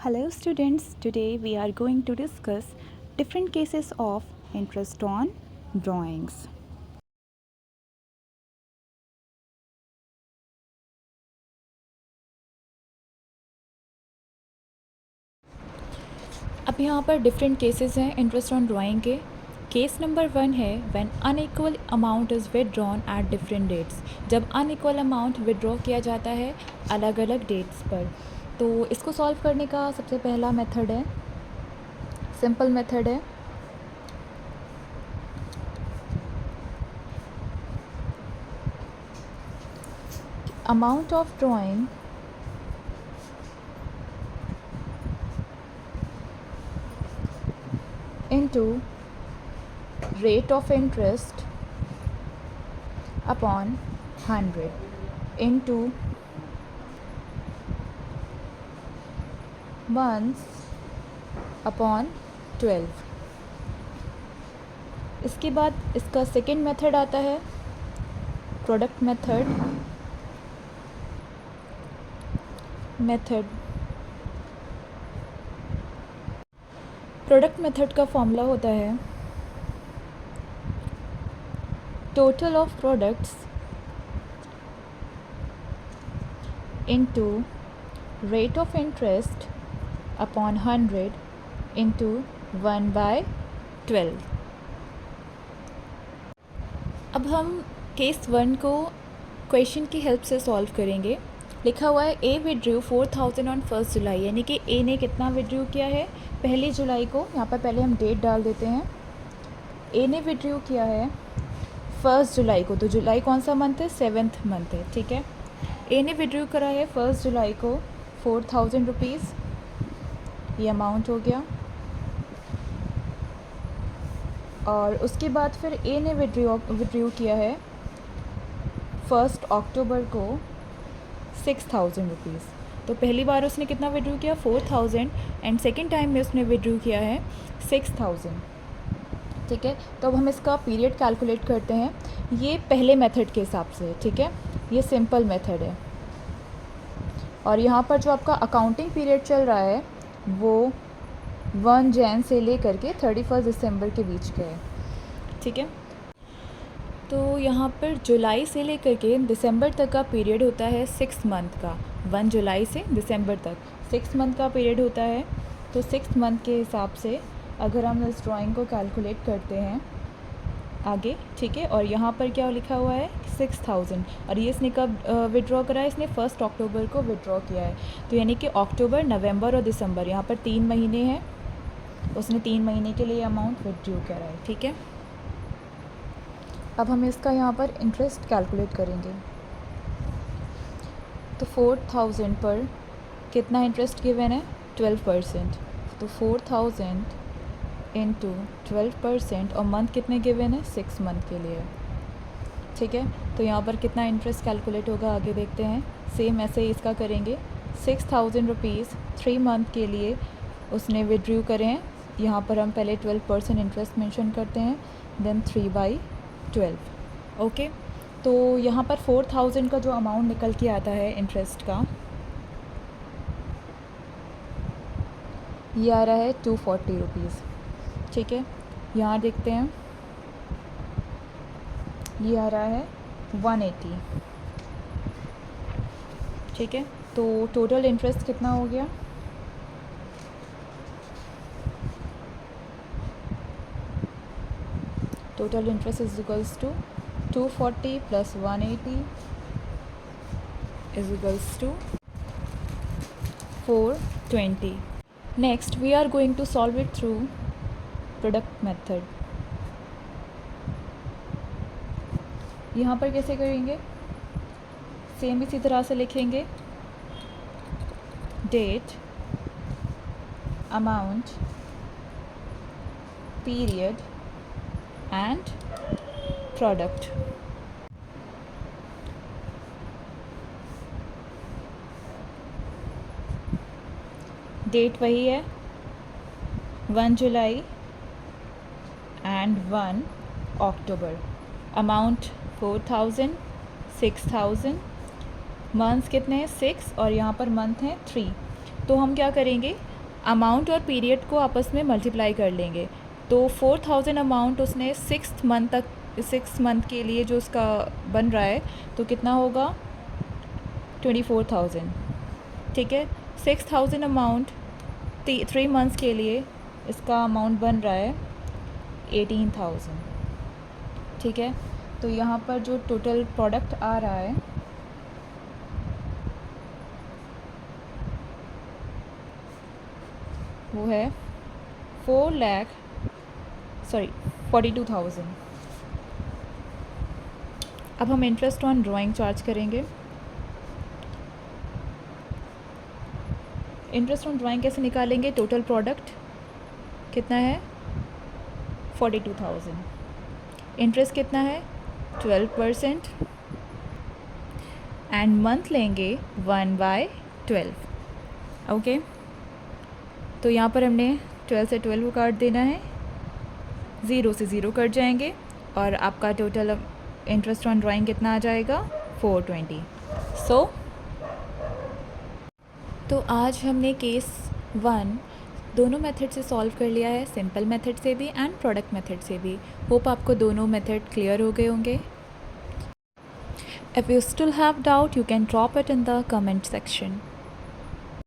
Hello students, today we are going to discuss different cases of interest on drawings. अब यहाँ पर different cases हैं interest on drawing के। Case number 1 है when unequal amount is withdrawn at different dates. जब unequal amount withdraw किया जाता है अलग अलग डेट्स पर। तो इसको सॉल्व करने का सबसे पहला मेथड है, सिंपल मेथड है। Amount of drawing into rate of interest upon 100 into months upon 12। इसके बाद इसका सेकेंड मेथड आता है प्रोडक्ट मेथड। प्रोडक्ट मेथड का फॉर्मूला होता है total of products into rate of interest upon 100 into 1/12। अब हम केस 1 को क्वेश्चन की हेल्प से सॉल्व करेंगे। लिखा हुआ है ए विड्रू 4000 ऑन 1 जुलाई, यानी कि ए ने कितना विड्रू किया है 1 जुलाई को। यहाँ पर पहले हम डेट डाल देते हैं। ए ने विड्रू किया है 1 जुलाई को, तो जुलाई कौन सा मंथ है, 7th मंथ है, ठीक है। ए ने विड्रू करा है 1 जुलाई को 4000 रुपीज़, ये अमाउंट हो गया। और उसके बाद फिर ए ने विड्रू किया है 1 अक्टूबर को 6000 रुपीज़। तो पहली बार उसने कितना विड्रू किया 4000 एंड सेकेंड टाइम में उसने विड्रू किया है 6000, ठीक है। तो अब हम इसका पीरियड कैलकुलेट करते हैं, ये पहले मेथड के हिसाब से, ठीक है। ये सिंपल मेथड है। और यहाँ पर जो आपका अकाउंटिंग पीरियड चल रहा है वो 1 जैन से लेकर के 31 दिसंबर के बीच का है, ठीक है। तो यहाँ पर जुलाई से लेकर के दिसंबर तक का पीरियड होता है 6 मंथ का। 1 जुलाई से दिसंबर तक 6 मंथ का पीरियड होता है। तो 6 मंथ के हिसाब से अगर हम इस ड्राइंग को कैलकुलेट करते हैं आगे, ठीक है। और यहाँ पर क्या लिखा हुआ है 6000, और ये इसने कब विड्रॉ करा है, इसने 1 अक्टूबर को विड्रॉ किया है। तो यानी कि अक्टूबर, नवंबर और दिसंबर, यहाँ पर 3 महीने हैं, उसने 3 महीने के लिए अमाउंट विड्रॉ करा है, ठीक है। अब हम इसका यहाँ पर इंटरेस्ट कैलकुलेट करेंगे। तो 4000 पर कितना इंटरेस्ट गिवन है 12%। तो 4000 इंटू 12%, और मंथ कितने गिवन है 6 मंथ के लिए, ठीक है। तो यहाँ पर कितना इंटरेस्ट कैलकुलेट होगा आगे देखते हैं। सेम ऐसे ही इसका करेंगे। 6000 रुपीज़ 3 मंथ के लिए उसने विड्रू करे हैं। यहाँ पर हम पहले 12% इंटरेस्ट मेंशन करते हैं, देन 3/12, ओके। तो यहाँ पर 4000 का जो अमाउंट निकल के आता है इंटरेस्ट का, ये आ रहा है 240 रुपीज़, ठीक है। यहाँ देखते हैं, ये आ रहा है 180, ठीक है। तो टोटल इंटरेस्ट कितना हो गया, total interest is equals to 240 plus 180 is equals to 420। Next we are going to solve it through product method. यहाँ पर कैसे करेंगे, सेम इसी तरह से लिखेंगे date, amount, period and product. Date वही है 1 जुलाई एंड 1 अक्टूबर। अमाउंट 4000, 6000, मंथ्स कितने हैं 6, और यहाँ पर मंथ हैं 3। तो हम क्या करेंगे, अमाउंट और पीरियड को आपस में मल्टीप्लाई कर लेंगे। तो 4000 अमाउंट उसने 6 मंथ के लिए जो उसका बन रहा है, तो कितना होगा 24,000। ठीक है, 6000 अमाउंट 3 मंथ्स के लिए इसका अमाउंट बन रहा है 18,000। ठीक है, तो यहाँ पर जो टोटल प्रोडक्ट आ रहा है वो है 42,000। अब हम इंटरेस्ट ऑन ड्राइंग चार्ज करेंगे। इंटरेस्ट ऑन ड्राइंग कैसे निकालेंगे? टोटल प्रोडक्ट कितना है 42,000, इंटरेस्ट कितना है 12% एंड मंथ लेंगे 1/12। ओके, तो यहाँ पर हमने 12 से 12 को काट देना है, 0 से 0 कट जाएंगे और आपका टोटल इंटरेस्ट ऑन ड्राइंग कितना आ जाएगा 420। तो आज हमने केस 1 दोनों मेथड से सॉल्व कर लिया है, सिंपल मेथड से भी एंड प्रोडक्ट मेथड से भी। होप आपको दोनों मेथड क्लियर हो गए होंगे। If you still have doubt, you can drop it in the comment section.